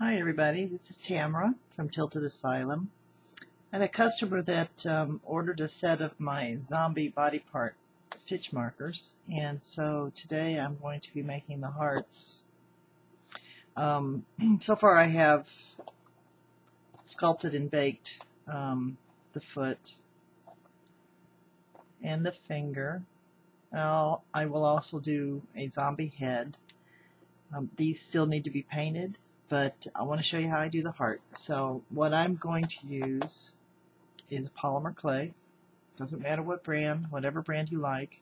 Hi everybody, this is Tamara from Tilted Asylum. I had a customer that ordered a set of my zombie body part stitch markers, and so today I'm going to be making the hearts. So far I have sculpted and baked the foot and the finger. I will also do a zombie head. These still need to be painted, but I want to show you how I do the heart. So what I'm going to use is polymer clay. Doesn't matter what brand, whatever brand you like.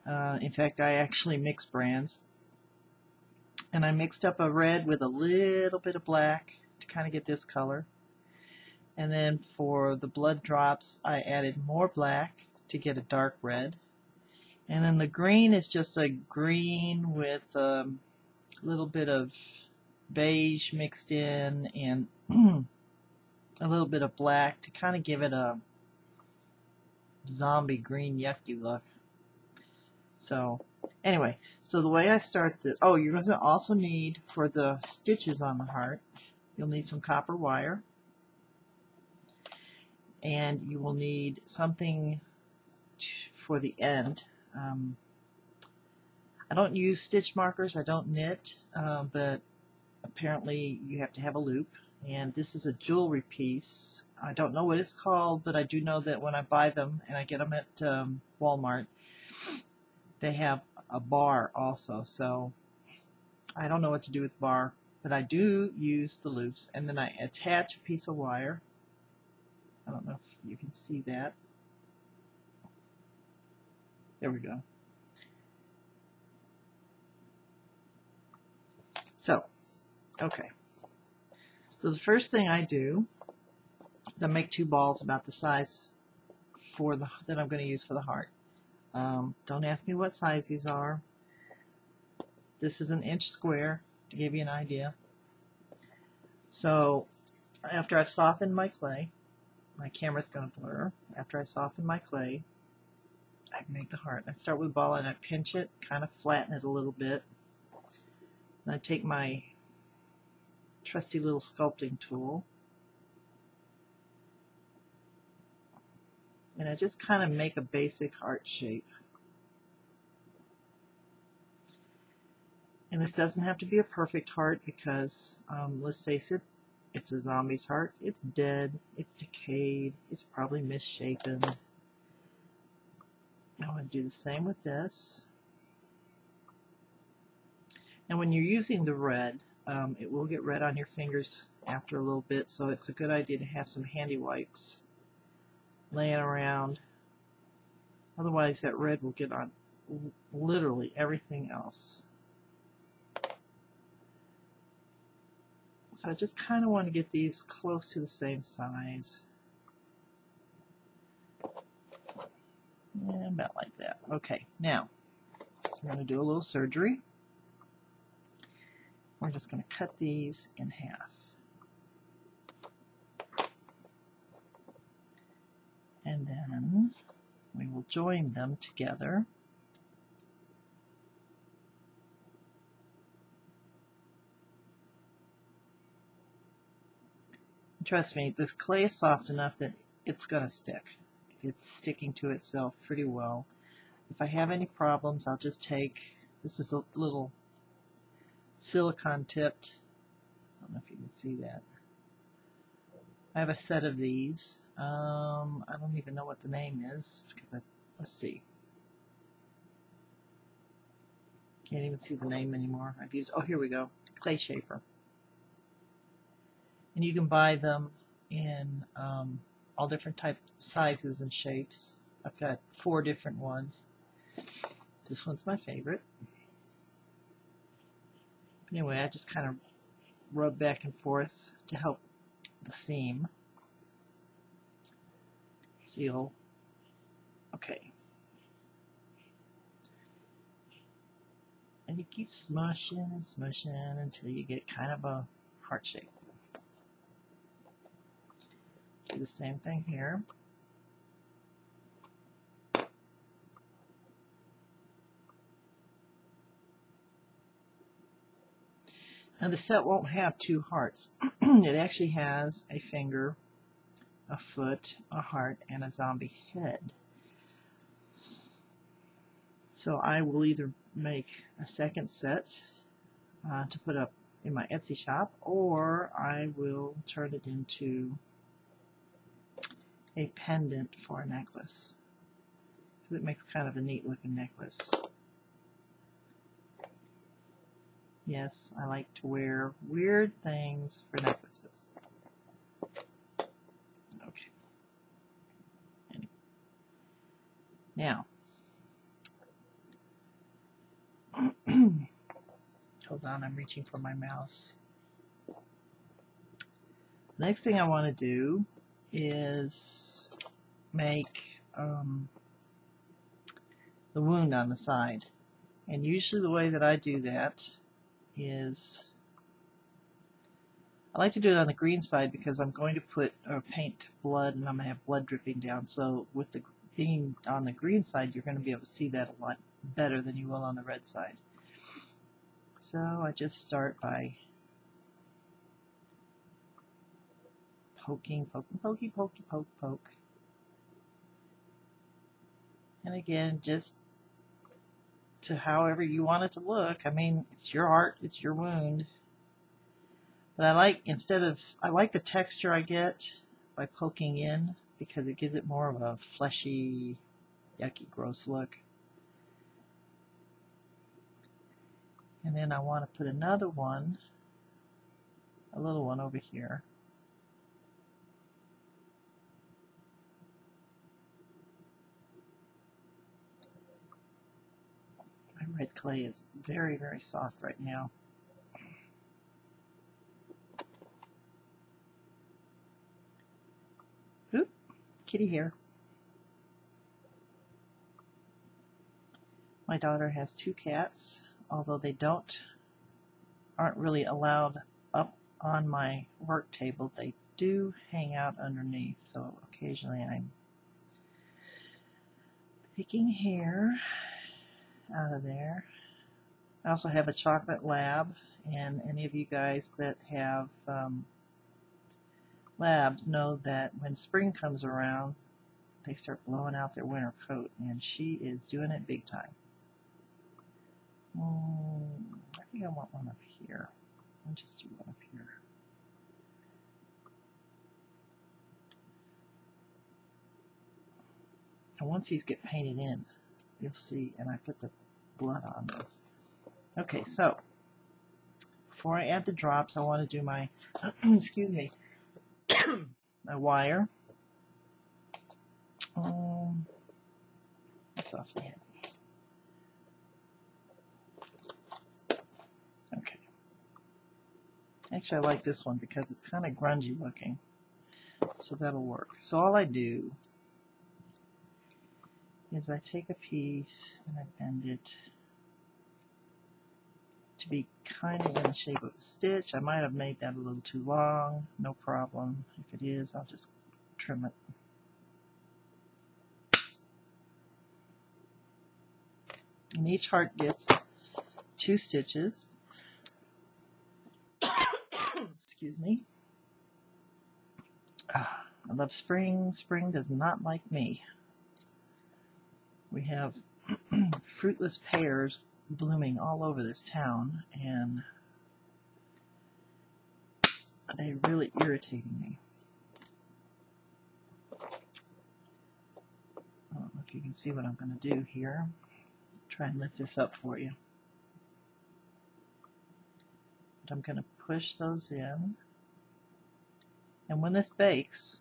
In fact, I actually mix brands. And I mixed up a red with a little bit of black to kind of get this color. And then for the blood drops, I added more black to get a dark red. And then the green is just a green with a little bit of beige mixed in and a little bit of black to kind of give it a zombie green yucky look. So anyway, so the way I start this, you're going to also need, for the stitches on the heart, you'll need some copper wire, and you will need something for the end. I don't use stitch markers, I don't knit, but apparently you have to have a loop. And this is a jewelry piece. I don't know what it's called, but I do know that when I buy them, and I get them at Walmart, they have a bar also. So I don't know what to do with the bar, but I do use the loops. And then I attach a piece of wire. I don't know if you can see that. There we go. So, okay. So the first thing I do is I make two balls about the size that I'm going to use for the heart. Don't ask me what size these are. This is an inch square to give you an idea. So after I've softened my clay, my camera's going to blur. After I soften my clay, I make the heart. I start with a ball and I pinch it, kind of flatten it a little bit. And I take my trusty little sculpting tool and I just kind of make a basic heart shape. And this doesn't have to be a perfect heart because, let's face it, it's a zombie's heart. It's dead, it's decayed, it's probably misshapen. I want to do the same with this. And when you're using the red, it will get red on your fingers after a little bit, so it's a good idea to have some handy wipes laying around. Otherwise that red will get on literally everything else. So I just kind of want to get these close to the same size. And about like that. Okay, now we're going to do a little surgery. We're just going to cut these in half. And then we will join them together. Trust me, this clay is soft enough that it's going to stick. It's sticking to itself pretty well. If I have any problems, I'll just take, this is a little silicone tipped, I don't know if you can see that. I have a set of these. I don't even know what the name is. Let's see. Can't even see the name anymore. I've used, here we go, clay shaper. And you can buy them in all different sizes and shapes. I've got 4 different ones. This one's my favorite. Anyway, I just kind of rub back and forth to help the seam seal. Okay. And you keep smushing and smushing until you get kind of a heart shape. Do the same thing here. Now the set won't have two hearts. It actually has a finger, a foot, a heart, and a zombie head. So I will either make a second set to put up in my Etsy shop, or I will turn it into a pendant for a necklace. It makes kind of a neat looking necklace. Yes, I like to wear weird things for necklaces. Okay. Anyway. Now, hold on, I'm reaching for my mouse. Next thing I want to do is make the wound on the side. And usually the way that I do that is, I like to do it on the green side because I'm going to put or paint blood, and I'm going to have blood dripping down. So with the being on the green side, you're going to be able to see that a lot better than you will on the red side. So I just start by poking, pokey, poke. And again, just to however you want it to look. I mean, it's your art, it's your wound. But I like the texture I get by poking in, because it gives it more of a fleshy, yucky, gross look. And then I want to put another one, a little one over here. My red clay is very, very soft right now. Oop, kitty hair. My daughter has 2 cats, although they aren't really allowed up on my work table. They do hang out underneath, so occasionally I'm picking hair out of there. I also have a chocolate lab, and any of you guys that have labs know that when spring comes around, they start blowing out their winter coat, and she is doing it big time. I think I want one up here. I'll just do one up here. And once these get painted in, you'll see, and I put the blood on them. Okay, so before I add the drops, I want to do my, excuse me, my wire. That's off the head. Okay. Actually, I like this one because it's kind of grungy looking, so that'll work. So all I do is I take a piece and I bend it to be kind of in the shape of a stitch. I might have made that a little too long, no problem. If it is, I'll just trim it. And each heart gets 2 stitches. Excuse me. I love spring. Spring does not like me. We have fruitless pears blooming all over this town, and they're really irritating me. I don't know if you can see what I'm going to do here. Try and lift this up for you. But I'm going to push those in, and when this bakes,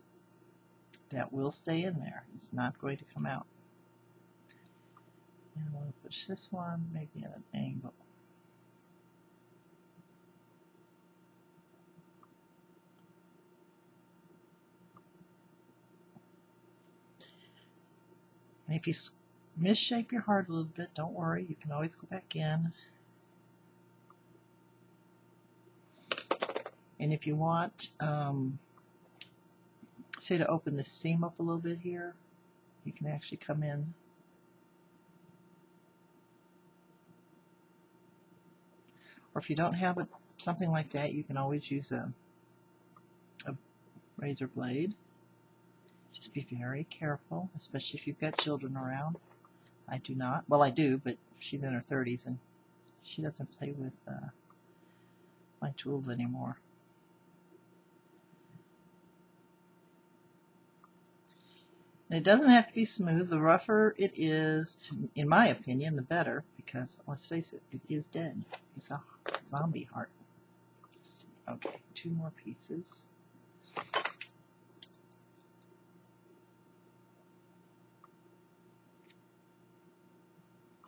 that will stay in there. It's not going to come out. And I'm going to push this one maybe at an angle. And if you misshape your heart a little bit, don't worry, you can always go back in. And if you want, say, to open the seam up a little bit here, you can actually come in. Or if you don't have something like that, you can always use a razor blade. Just be very careful, especially if you've got children around. I do not. Well, I do, but she's in her 30s and she doesn't play with my tools anymore. And it doesn't have to be smooth. The rougher it is, in my opinion, the better, because let's face it, it is dead. It's a zombie heart. Okay, 2 more pieces.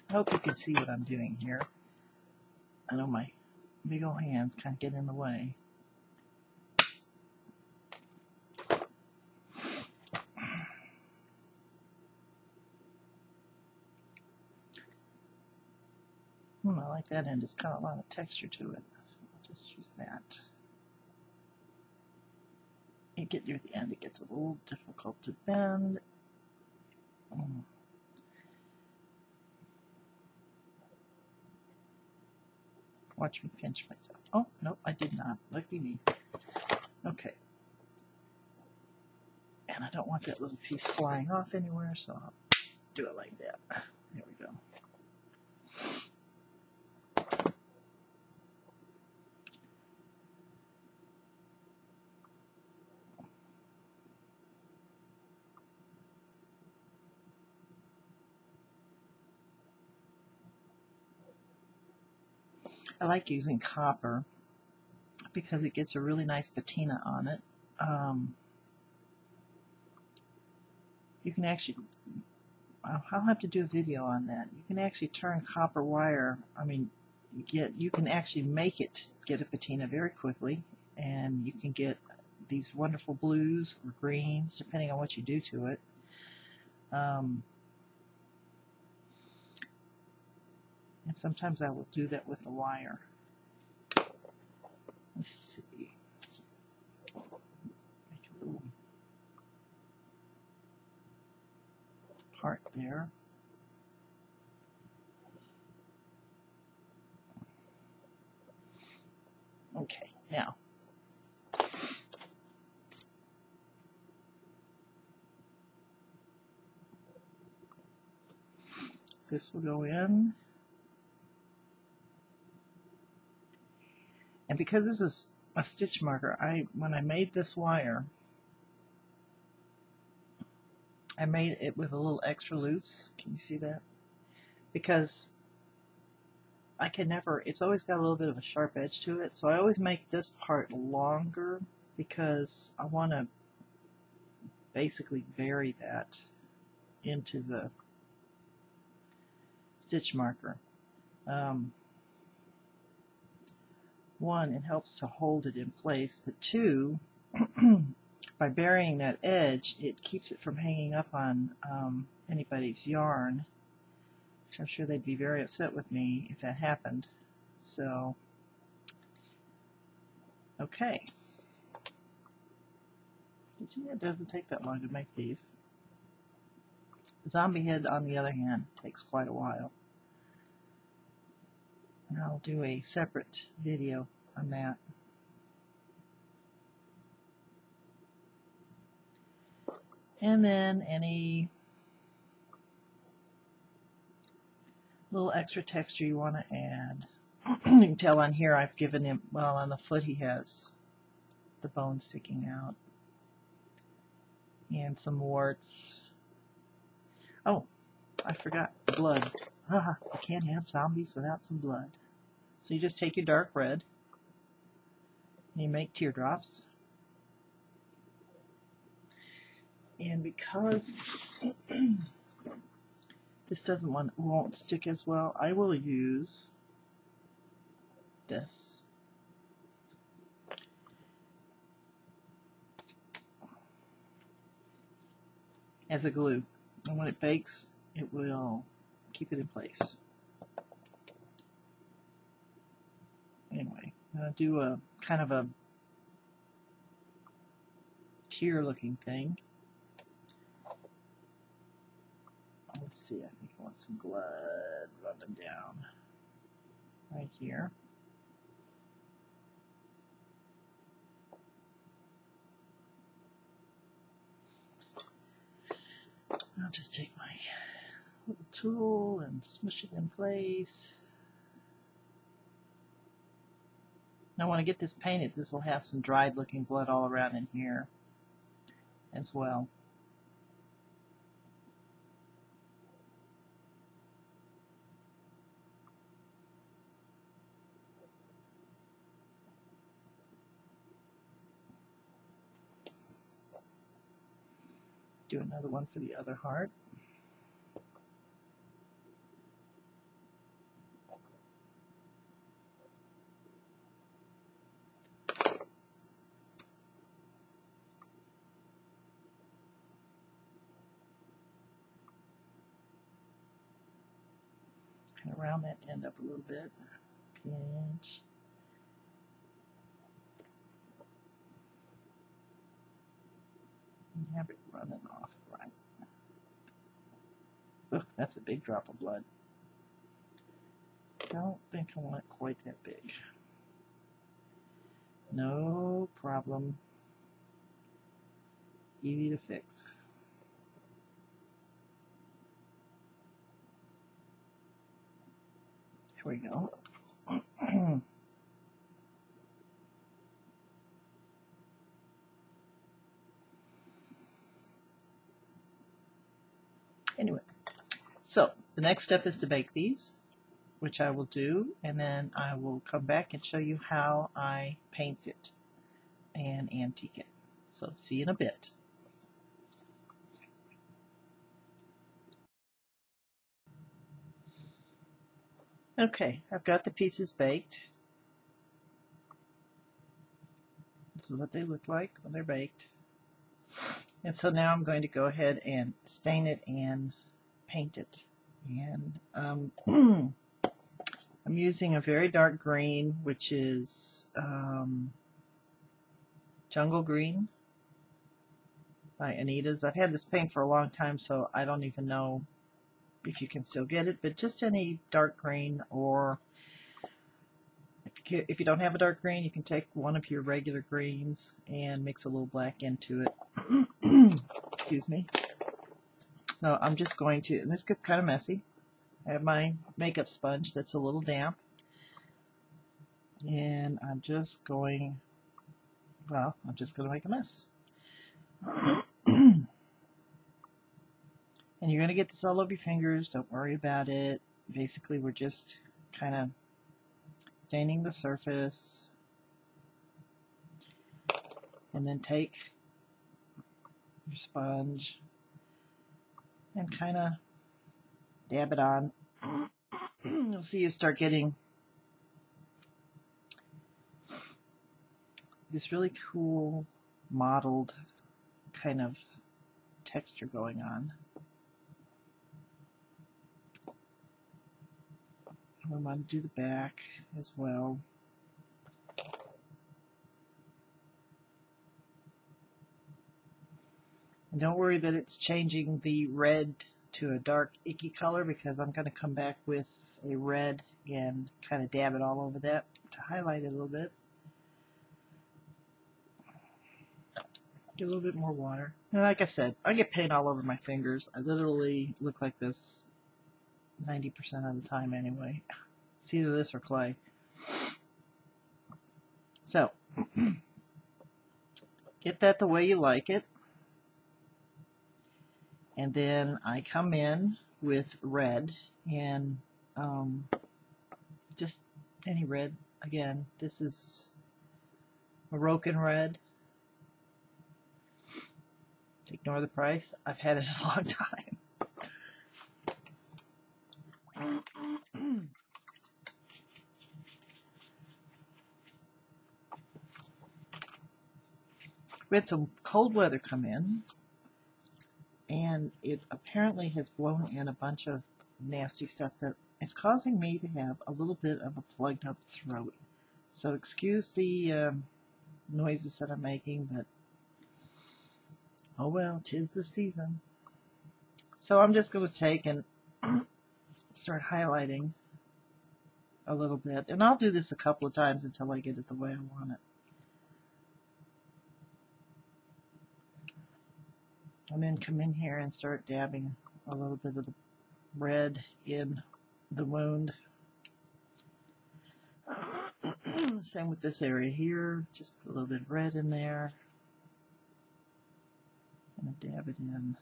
I hope you can see what I'm doing here. I know my big old hands kind of get in the way. I like that end. It's got a lot of texture to it. So I'll just use that. You get near the end, it gets a little difficult to bend. Watch me pinch myself. Oh, no, I did not. Lucky me. Okay. And I don't want that little piece flying off anywhere, so I'll do it like that. There we go. I like using copper because it gets a really nice patina on it. You can actually, I'll have to do a video on that. You can actually turn copper wire, you can actually make it get a patina very quickly, and you can get these wonderful blues or greens depending on what you do to it. And sometimes I will do that with the wire. Let's see. Make a little part there. Okay, now this will go in. And because this is a stitch marker, when I made this wire, I made it with a little extra loops. Can you see that? Because I can never, it's always got a little bit of a sharp edge to it, so I always make this part longer because I want to basically bury that into the stitch marker. One, it helps to hold it in place, but two, by burying that edge, it keeps it from hanging up on anybody's yarn, which I'm sure they'd be very upset with me if that happened. So, okay. It doesn't take that long to make these. Zombie head, on the other hand, takes quite a while. And I'll do a separate video on that. And then any little extra texture you want to add. You can tell on here I've given him, well, on the foot he has the bone sticking out. And some warts. Oh, I forgot, blood. Haha, you can't have zombies without some blood. So you just take your dark red and you make teardrops. And because this won't stick as well, I will use this. As a glue. And when it bakes, it will keep it in place. Anyway, I'm going to do a kind of a tear looking thing. Let's see, I think I want some blood running down right here. I'll just take my little tool and smush it in place. Now when I get this painted, this will have some dried looking blood all around in here as well. Do another one for the other heart. Kind of round that end up a little bit. Pinch. And have it running off right. Ugh, that's a big drop of blood. Don't think I want it quite that big. No problem. Easy to fix. Here we go. Anyway, so the next step is to bake these, which I will do, and then I will come back and show you how I paint it and antique it. So see you in a bit. Okay, I've got the pieces baked. This is what they look like when they're baked. And so now I'm going to go ahead and stain it and paint it. And I'm using a very dark green, which is Jungle Green by Anita's. I've had this paint for a long time, so I don't even know if you can still get it, but just any dark green, or if you don't have a dark green, you can take one of your regular greens and mix a little black into it. Excuse me. So I'm just going to, and this gets kind of messy. I have my makeup sponge that's a little damp, and I'm just going to make a mess. And you're going to get this all over your fingers. Don't worry about it. Basically, we're just kind of staining the surface. And then take your sponge and kind of dab it on. You'll see you start getting this really cool mottled kind of texture going on. I'm going to do the back as well. And don't worry that it's changing the red to a dark icky color, because I'm going to come back with a red and kind of dab it all over that to highlight it a little bit. Get a little bit more water. And like I said, I get paint all over my fingers. I literally look like this 90% of the time anyway. It's either this or clay. So, get that the way you like it. And then I come in with red, and just any red. Again, this is Moroccan red. Ignore the price. I've had it a long time. We had some cold weather come in, and it apparently has blown in a bunch of nasty stuff that is causing me to have a little bit of a plugged up throat. So excuse the noises that I'm making, but oh well, 'tis the season. So I'm just going to take and start highlighting a little bit, and I'll do this a couple of times until I get it the way I want it. And then come in here and start dabbing a little bit of the red in the wound. Same with this area here. Just put a little bit of red in there. And dab it in.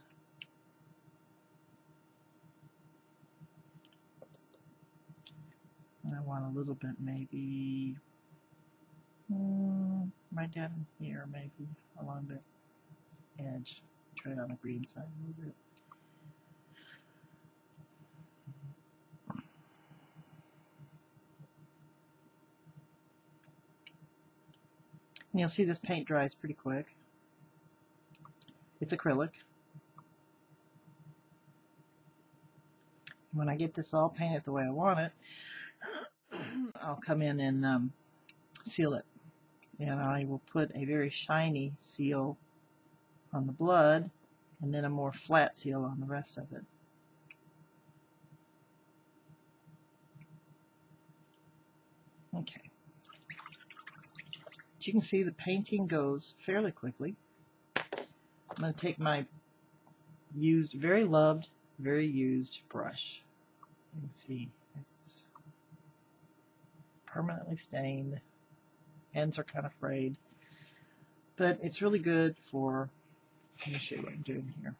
And I want a little bit, maybe, right down here, maybe along the edge. Try it on the green side a little bit. And you'll see this paint dries pretty quick. It's acrylic. When I get this all painted the way I want it, I'll come in and seal it. And I will put a very shiny seal on the blood and then a more flat seal on the rest of it. Okay. As you can see, the painting goes fairly quickly. I'm going to take my used, very loved, very used brush. You can see it's permanently stained. Ends are kind of frayed. But it's really good for, let me show you what I'm doing here.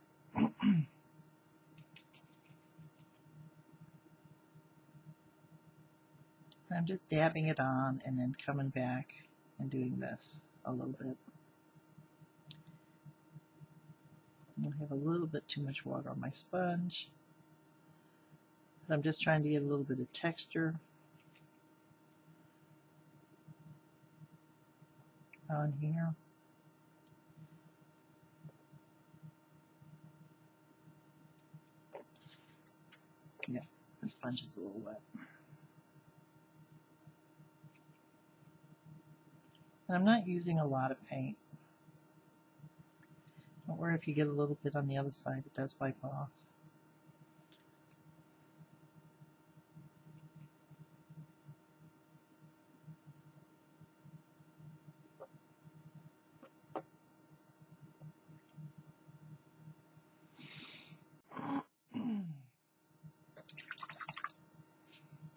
I'm just dabbing it on and then coming back and doing this a little bit. I have a little bit too much water on my sponge. But I'm just trying to get a little bit of texture on here. Yeah, the sponge is a little wet. And I'm not using a lot of paint. Don't worry if you get a little bit on the other side, it does wipe off.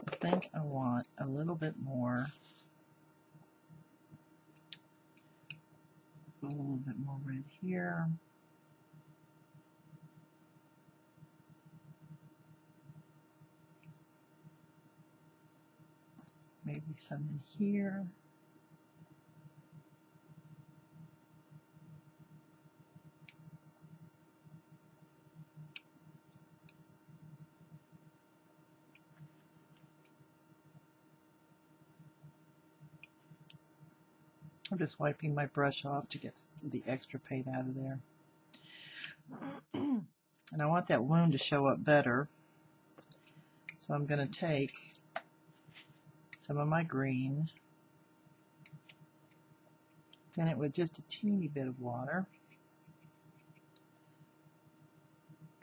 I think I want a little bit more. A little bit more red here. Maybe some in here. I'm just wiping my brush off to get the extra paint out of there. And I want that wound to show up better. So I'm going to take some of my green, thin it with just a teeny bit of water,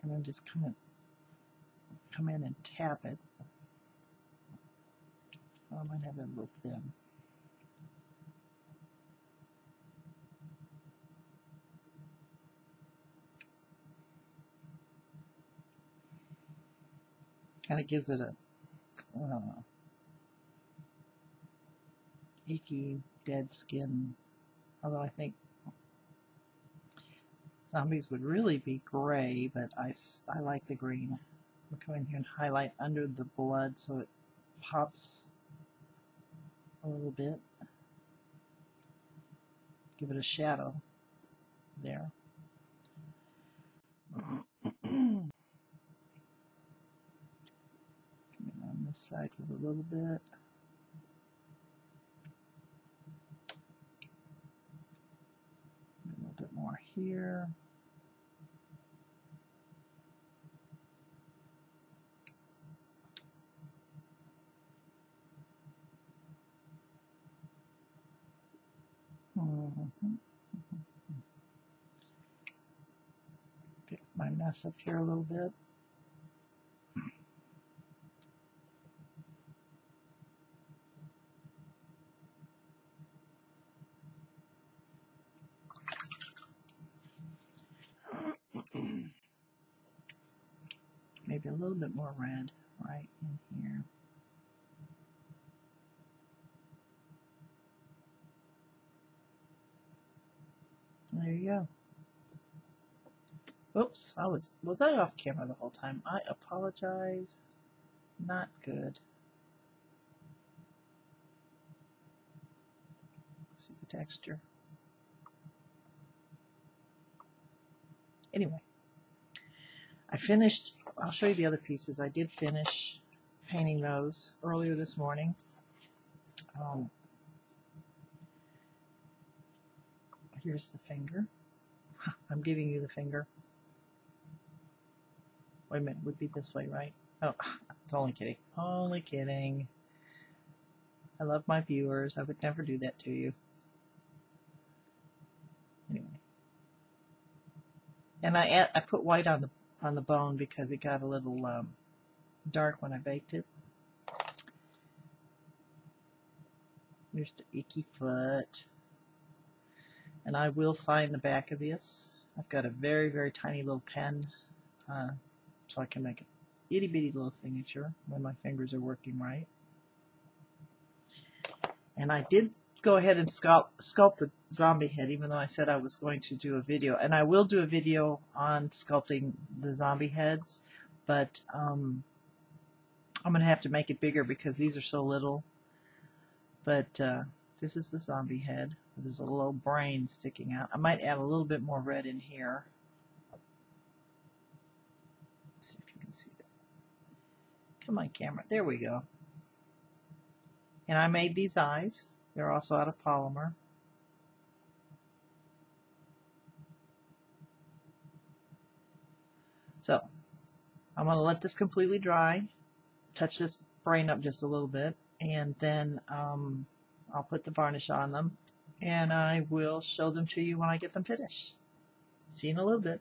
and then just come in and tap it. Oh, I might have that a little thin. Kind of gives it a icky, dead skin. Although I think zombies would really be gray, but I like the green. I'll come in here and highlight under the blood so it pops a little bit. Give it a shadow there. Coming on this side with a little bit. A little bit more here. Fix my mess up here a little bit. maybe a little bit more red right in here. There you go. Oops, was I off camera the whole time? I apologize. Not good. See the texture. Anyway, I finished, I'll show you the other pieces. I did finish painting those earlier this morning. Here's the finger. I'm giving you the finger. Wait a minute, it would be this way, right? Oh, it's only kidding. Only kidding. I love my viewers. I would never do that to you. Anyway. And I put white on the bone because it got a little dark when I baked it. Here's the icky foot. And I will sign the back of this. I've got a very, very tiny little pen so I can make an itty bitty little signature when my fingers are working right. And I did go ahead and sculpt the zombie head, even though I said I was going to do a video. And I will do a video on sculpting the zombie heads, but I'm going to have to make it bigger because these are so little. But this is the zombie head. There's a little brain sticking out. I might add a little bit more red in here. Let's see if you can see that. Come on, camera. There we go. And I made these eyes. They're also out of polymer. So I'm going to let this completely dry, touch this brain up just a little bit, and then I'll put the varnish on them, and I will show them to you when I get them finished. See you in a little bit.